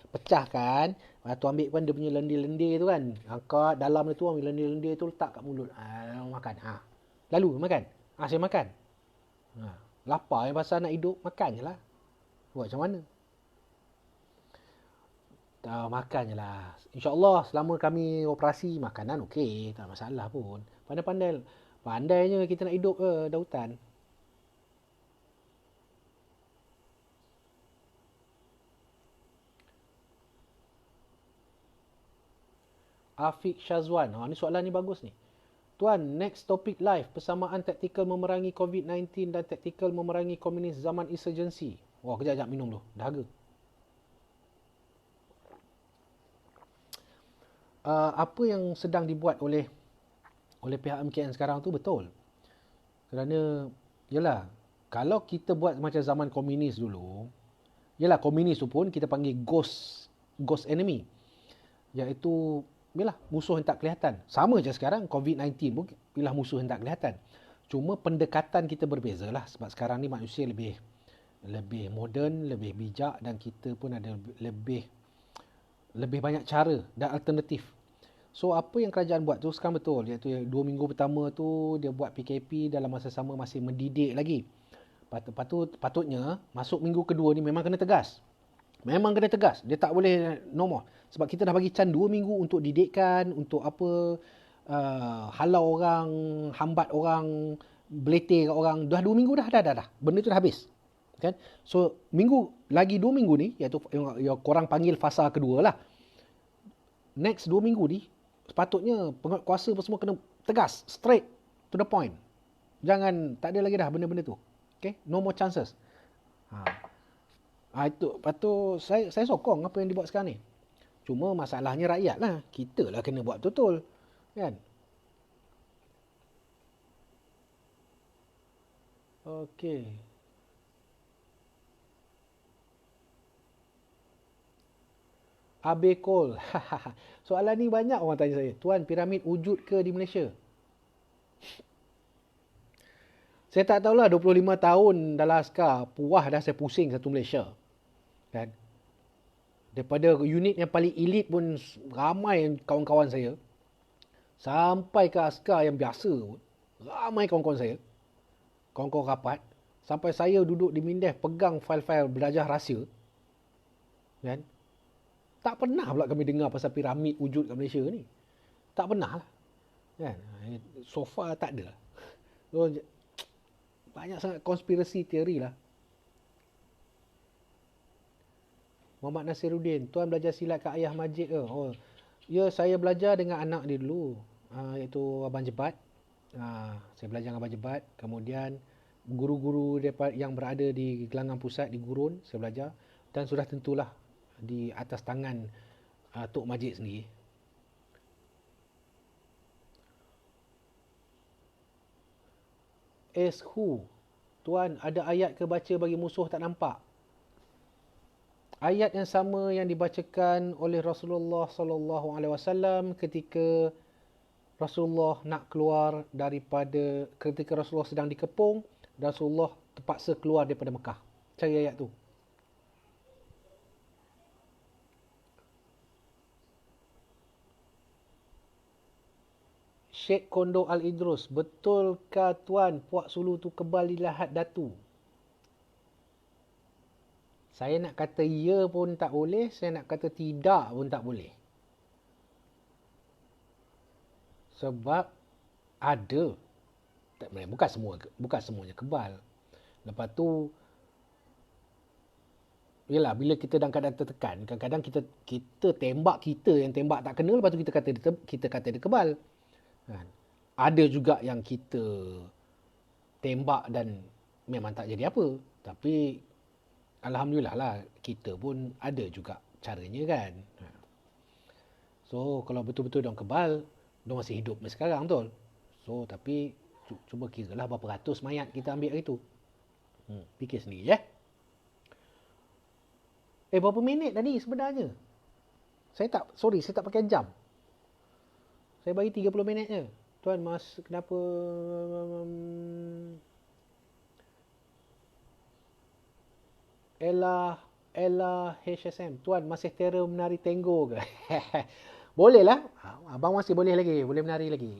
Speaker 1: pecahkan. Lepas tu ambil pun dia punya lendir-lendir tu kan. Angkat dalam tu, ambil lendir-lendir tu, letak kat mulut. Makan. Lalu makan. Saya makan. Lapar yang pasal nak hidup, makan je lah. Buat macam mana? Makan je lah. InsyaAllah selama kami operasi, makanan okey. Tak masalah pun. Pandainya kita nak hidup ke dah hutan. Afiq Syazwan. Ni soalan ni bagus ni. Tuan, next topic live. Persamaan taktikal memerangi COVID-19 dan taktikal memerangi komunis zaman insurgency. Kejap minum dulu. Dahaga. Apa yang sedang dibuat oleh pihak MKN sekarang tu betul. Kerana, yelah, kalau kita buat macam zaman komunis dulu, yelah, komunis tu pun kita panggil ghost enemy. Iaitu, yelah, musuh yang tak kelihatan. Sama je sekarang, COVID-19 pun ialah musuh yang tak kelihatan. Cuma pendekatan kita berbeza lah. Sebab sekarang ni manusia lebih moden, lebih bijak dan kita pun ada lebih banyak cara dan alternatif. So, apa yang kerajaan buat tu sekarang betul. Iaitu 2 minggu pertama tu dia buat PKP, dalam masa sama masih mendidik lagi. Patutnya masuk minggu kedua ni memang kena tegas. Dia tak boleh no more. Sebab kita dah bagi can 2 minggu untuk didikkan, untuk halau orang, hambat orang, beletir kat orang. Dah 2 minggu dah. Benda tu dah habis. Kan? So, 2 minggu ni, iaitu yang korang panggil fasa kedua lah. Next 2 minggu ni, sepatutnya penguatkuasa semua kena tegas, straight to the point. Jangan, tak ada lagi dah benda-benda tu. Okay? No more chances. Itu, lepas tu saya sokong apa yang dibuat sekarang ni. Cuma masalahnya rakyat lah. Kita lah kena buat betul. Kan? Okay. Abe Kol. Soalan ni banyak orang tanya saya. Tuan, piramid wujud ke di Malaysia? Saya tak tahulah 25 tahun dalam askar. Puas dah saya pusing satu Malaysia. Kan? Daripada unit yang paling elit pun ramai kawan-kawan saya. Sampai ke askar yang biasa pun. Ramai kawan-kawan saya. Kawan-kawan rapat. Sampai saya duduk di mindes pegang fail-fail belajar rahsia. Kan? Tak pernah pula kami dengar pasal piramid wujud kat Malaysia ni. Tak pernah lah. Kan? So far tak ada lah. So, banyak sangat konspirasi teori lah. Muhammad Nasiruddin, tuan belajar silat kat Ayah Majid ke? Oh, ya, saya belajar dengan anak dia dulu. Iaitu Abang Jebat. Saya belajar dengan Abang Jebat. Kemudian guru-guru yang berada di Gelangan Pusat di Gurun, saya belajar. Dan sudah tentulah di atas tangan Tok Majid sendiri. Who? Tuan, ada ayat ke baca bagi musuh tak nampak? Ayat yang sama yang dibacakan oleh Rasulullah SAW ketika Rasulullah nak keluar ketika Rasulullah sedang dikepung, Rasulullah terpaksa keluar daripada Mekah. Cari ayat tu. Syekh Kondo Al-Idrus, betulkah tuan puak sulu tu kebal di lahat datu? Saya nak kata ya pun tak boleh, saya nak kata tidak pun tak boleh. Sebab ada. Bukan semuanya kebal. Lepas tu, yelah, bila kita dalam keadaan tertekan, kadang-kadang kita tembak kita yang tembak tak kena, lepas tu kita kata dia kebal. Kan? Ada juga yang kita tembak dan memang tak jadi apa. Tapi alhamdulillah lah, kita pun ada juga caranya kan. So kalau betul-betul diorang kebal, diorang masih hidup sekarang, betul. So tapi cuba kira lah berapa ratus mayat kita ambil hari tu. Fikir sendiri ya. Berapa minit tadi sebenarnya? Saya tak pakai jam. Saya bagi 30 minit je. Tuan, kenapa... Ella HSM. Tuan, masih terror menari tango ke? Boleh lah. Abang masih boleh lagi. Boleh menari lagi.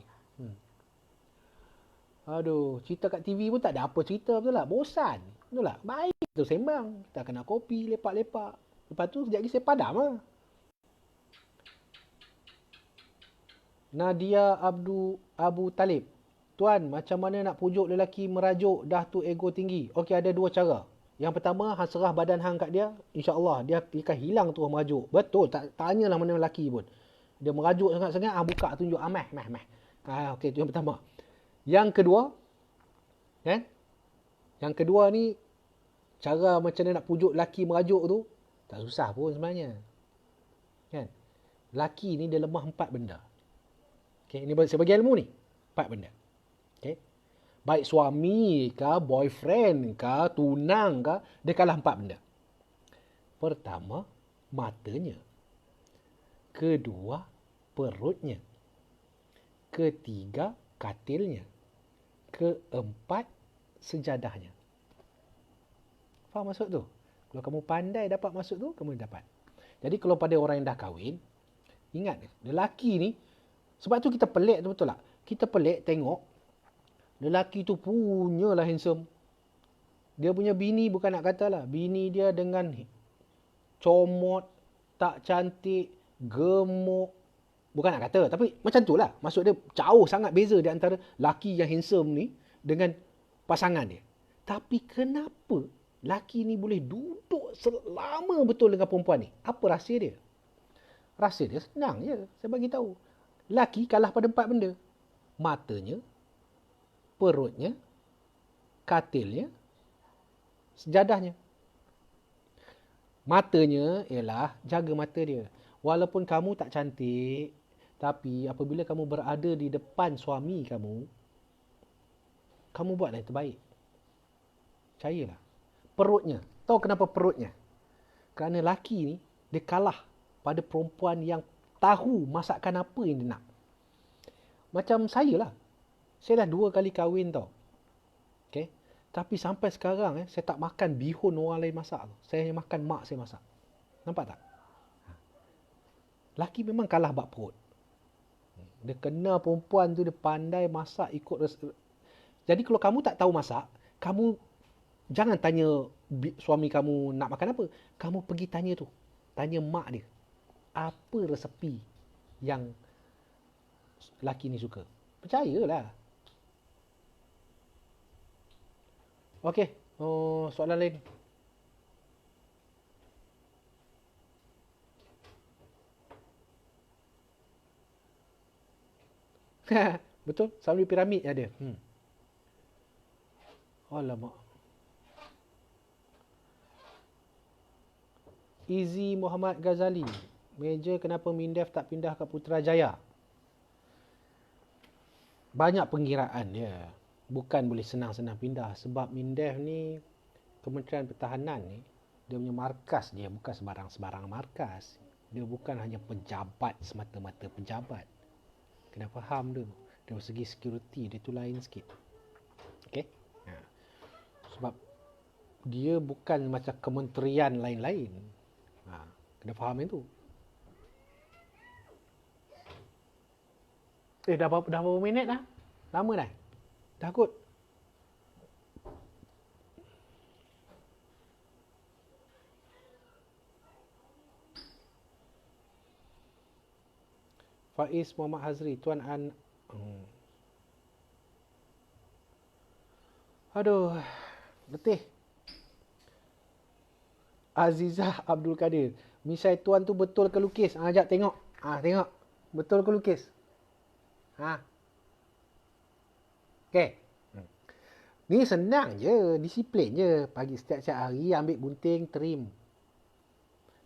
Speaker 1: Aduh, cerita kat TV pun tak ada apa cerita, betul tak? Bosan. Betul tak? Baik tu sembang. Kita kena kopi, lepak-lepak. Lepas tu sekejap lagi saya padam lah. Nadia Abu Talib. Tuan, macam mana nak pujuk lelaki merajuk dah tu ego tinggi? Okey, ada dua cara. Yang pertama, hang serah badan hang kat dia. InsyaAllah, dia akan hilang tu merajuk. Betul, tak tanyalah mana lelaki pun. Dia merajuk sangat-sangat, hang buka tunjuk. Meh. Okey, tu yang pertama. Yang kedua, kan? Yang kedua ni, cara macam mana nak pujuk lelaki merajuk tu, tak susah pun sebenarnya. Kan? Lelaki ni dia lemah 4 benda. Okay, ini saya bagi ilmu ni. 4 benda. Okay. Baik suami ke, boyfriend ke, tunang ke, dia kalah 4 benda. Pertama, matanya. Kedua, perutnya. Ketiga, katilnya. Keempat, sejadahnya. Faham maksud tu? Kalau kamu pandai dapat maksud tu, kamu dapat. Jadi kalau pada orang yang dah kahwin, ingat, lelaki ni, sebab tu kita pelik tu, betul tak? Kita pelik tengok, lelaki tu punyalah handsome. Dia punya bini, bukan nak kata lah, bini dia dengan comot, tak cantik, gemuk. Bukan nak kata, tapi macam tu lah. Maksud dia jauh sangat beza di antara lelaki yang handsome ni dengan pasangan dia. Tapi kenapa lelaki ni boleh duduk selama betul dengan perempuan ni? Apa rahsia dia? Rahsia dia senang je. Saya bagi tahu. Lelaki kalah pada 4 benda. Matanya, perutnya, katilnya, sejadahnya. Matanya ialah jaga mata dia. Walaupun kamu tak cantik, tapi apabila kamu berada di depan suami kamu buatlah yang terbaik. Percayalah. Perutnya. Tahu kenapa perutnya? Kerana lelaki ni, dia kalah pada perempuan yang tahu masakan apa yang dia nak. Macam saya lah. Saya dah 2 kali kahwin tau. Okay? Tapi sampai sekarang saya tak makan bihun orang lain masak. Saya hanya makan mak saya masak. Nampak tak? Laki memang kalah bak perut. Dia kena perempuan tu dia pandai masak ikut Jadi kalau kamu tak tahu masak, kamu jangan tanya suami kamu nak makan apa. Kamu pergi tanya tu. Tanya mak dia. Apa resepi yang laki ni suka. Percayalah. Okey. Soalan lain. Betul? Sama di piramid ada. Alamak. Izzy Muhammad Ghazali. Meja kenapa Mindef tak pindah ke Putrajaya? Banyak pengiraan dia. Bukan boleh senang-senang pindah. Sebab Mindef ni, Kementerian Pertahanan ni, dia punya markas dia bukan sebarang-sebarang markas. Dia bukan hanya pejabat, semata-mata pejabat. Kena faham tu. Dari segi security, dia tu lain sikit. Okay? Sebab dia bukan macam kementerian lain-lain. Kena faham yang tu. Dah berapa minit dah? Lama dah? Dah kot. Faiz Muhammad Hazri, Tuan An... Aduh, letih. Azizah Abdul Kadir. Misai tuan tu betul ke lukis? Ajak tengok. Tengok. Betul ke lukis? Okay. Ni senang je. Disiplin je. Pagi setiap hari ambil gunting, trim.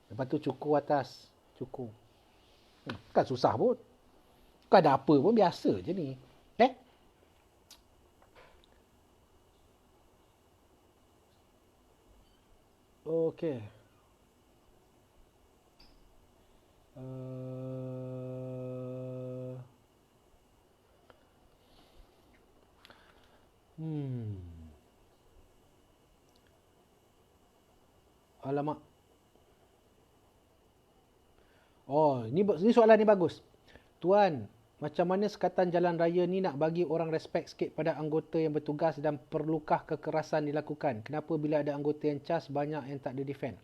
Speaker 1: Lepas tu cukur atas. Cukur. Kan susah pun. Bukan ada apa pun. Biasa je ni. Okay. Alamak. Ni soalan ni bagus. Tuan, macam mana sekatan jalan raya ni nak bagi orang respect sikit pada anggota yang bertugas dan perlukah kekerasan dilakukan? Kenapa bila ada anggota yang cas banyak yang tak ada defend?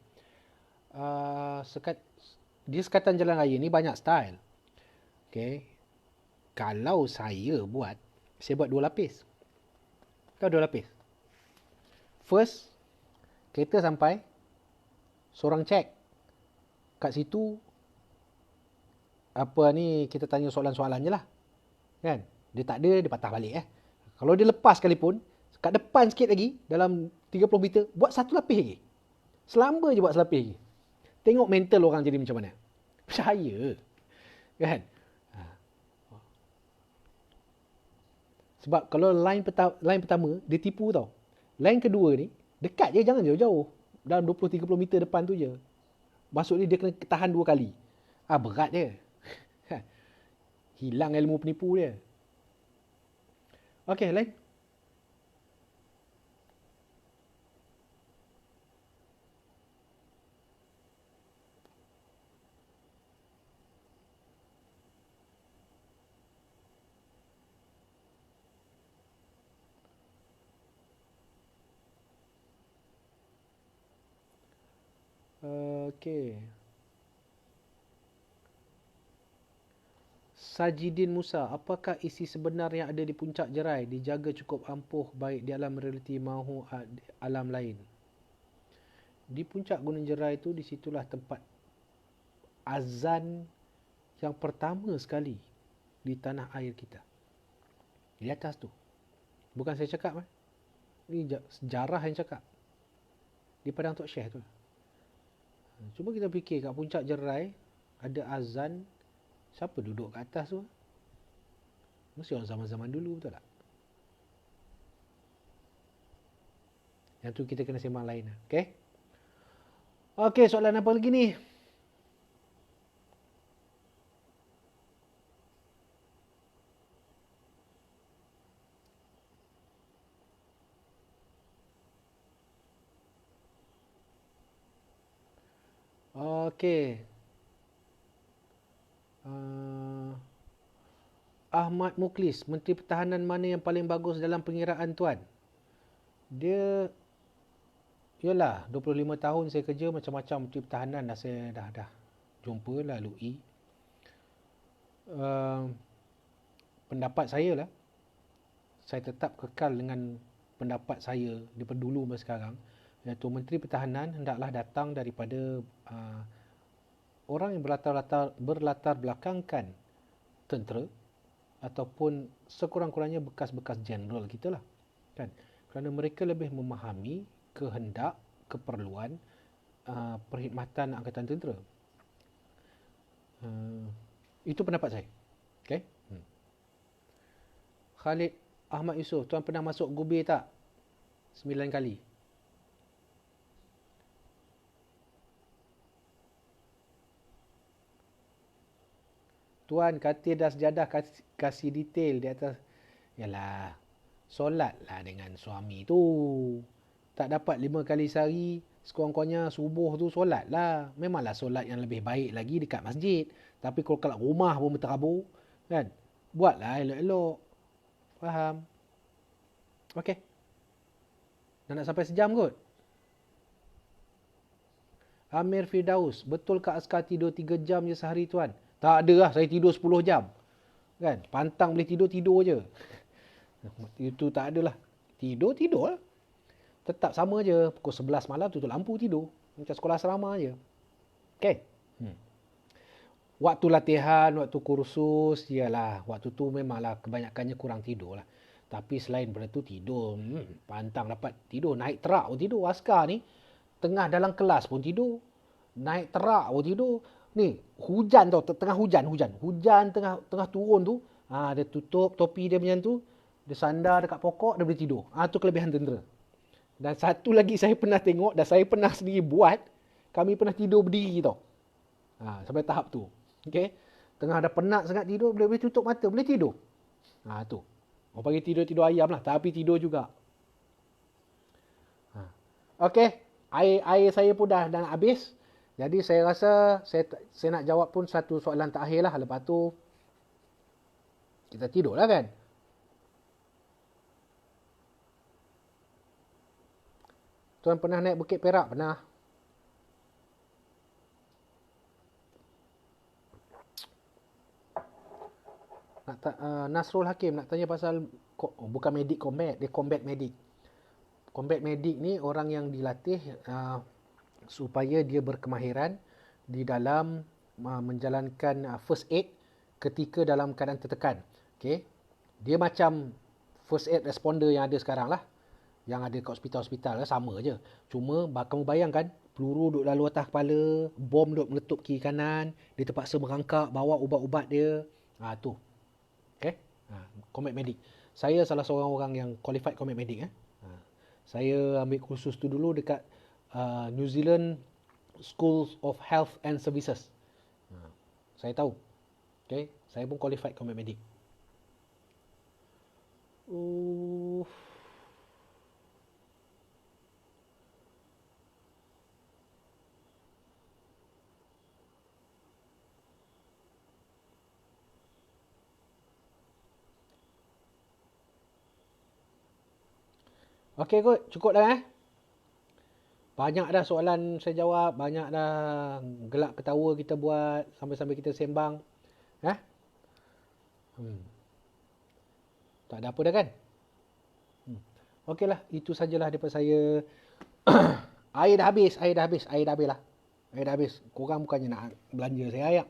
Speaker 1: Di sekatan jalan raya ni banyak style. Okay. Kalau saya buat 2 lapis. Tahu 2 lapis? First, kereta sampai, seorang check. Kat situ, kita tanya soalan-soalan je lah. Kan? Dia tak ada, dia patah balik. Kalau dia lepas sekalipun, kat depan sikit lagi, dalam 30 meter, buat 1 lapis lagi. Selamba je buat 1 lapis lagi. Tengok mental orang jadi macam mana. Percaya. Kan? Sebab kalau line pertama, dia tipu tau. Line kedua ni, dekat je, jangan jauh-jauh. Dalam 20-30 meter depan tu je. Maksudnya dia kena tahan 2 kali. Berat je. Hilang ilmu penipu dia. Okey, lain. Okey. Sajidin Musa, apakah isi sebenar yang ada di puncak jerai dijaga cukup ampuh baik di alam realiti maupun alam lain? Di puncak Gunung Jerai tu, disitulah tempat azan yang pertama sekali di tanah air kita. Di atas tu. Bukan saya cakap. Ini sejarah yang cakap. Di Padang Tok Syekh tu. Cuba kita fikir kat puncak Jerai ada azan. Siapa duduk kat atas tu? Mesti orang zaman-zaman dulu, betul tak? Yang tu kita kena sembang lain. Okay? Okay, soalan apa lagi ni? Okey. Ahmad Muklis, Menteri Pertahanan mana yang paling bagus dalam pengiraan tuan? Dia, yalah, 25 tahun saya kerja macam-macam Menteri Pertahanan saya dah jumpa lalui. Pendapat saya lah, saya tetap kekal dengan pendapat saya daripada dulu sampai sekarang, iaitu Menteri Pertahanan hendaklah datang daripada orang yang berlatar belakangkan tentera ataupun sekurang-kurangnya bekas-bekas jeneral kita lah, kan? Kerana mereka lebih memahami kehendak, keperluan perkhidmatan Angkatan Tentera. Itu pendapat saya. Okay? Khalid Ahmad Yusof, tuan pernah masuk Gubir tak? 9 kali. Tuan, katil dan sejadah kasih detail di atas. Yalah, solatlah dengan suami tu. Tak dapat 5 kali sehari, sekurang-kurangnya subuh tu solatlah. Memanglah solat yang lebih baik lagi dekat masjid. Tapi kalau kat rumah pun berterabur, kan? Buatlah elok-elok. Faham? Okey. Dah nak sampai sejam kot. Amir Firdaus, betul ke askar tidur 3 jam je sehari tuan? Tak ada lah, saya tidur 10 jam. Kan? Pantang boleh tidur je. Itu tak ada lah. Tidur lah. Tetap sama je. Pukul 11 malam tutup lampu tidur. Macam sekolah asrama je. Okay? Waktu latihan, waktu kursus, yalah. Waktu tu memanglah kebanyakannya kurang tidur lah. Tapi selain daripada tu tidur. Pantang dapat tidur. Naik terak pun tidur. Askar ni, tengah dalam kelas pun tidur. Naik terak pun tidur. Ni, hujan tau, tengah hujan. Hujan tengah turun tu, dia tutup topi dia macam tu, dia sandar dekat pokok, dia boleh tidur. Tu kelebihan tentera. Dan satu lagi saya pernah tengok, dan saya pernah sendiri buat, kami pernah tidur berdiri tau. Sampai tahap tu. Okay? Tengah ada penat sangat tidur, boleh tutup mata, boleh tidur. Tu. Orang panggil tidur ayam lah, tapi tidur juga. Okay, air saya pun dah nak habis. Jadi saya rasa saya nak jawab pun satu soalan terakhir lah. Lepas tu kita tidur lah kan. Tuan pernah naik Bukit Perak? Pernah. Nasrul Hakim nak tanya pasal bukan medik combat, dia combat medic. Combat medic ni orang yang dilatih supaya dia berkemahiran di dalam menjalankan first aid ketika dalam keadaan tertekan. Okay? Dia macam first aid responder yang ada sekarang lah. Yang ada kat hospital-hospital lah, sama je. Cuma kamu bayangkan, peluru duduk lalu atas kepala, bom duduk meletup kiri kanan, dia terpaksa merangkak, bawa ubat-ubat dia. Tu. Okay? Combat medic. Saya salah seorang orang yang qualified combat medic. Saya ambil kursus tu dulu dekat New Zealand School of Health and Services. Saya tahu. Okay? Saya pun qualified combat medic. Okay kot, cukup dah Banyak dah soalan saya jawab, banyak dah gelak ketawa kita buat, sambil-sambil kita sembang. Tak ada apa dah kan? Okeylah, itu sajalah daripada saya. Air dah habis lah. Korang bukannya nak belanja saya ayak.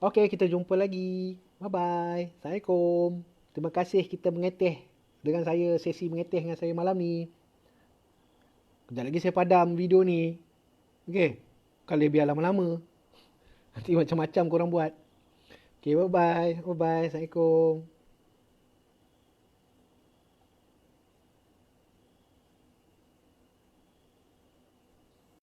Speaker 1: Okay, kita jumpa lagi. Bye-bye. Assalamualaikum. Terima kasih kita mengeteh dengan saya, sesi mengeteh dengan saya malam ni. Kejap lagi saya padam video ni. Okay. Kalau biar lama-lama. Nanti macam-macam korang buat. Okay, bye-bye. Assalamualaikum.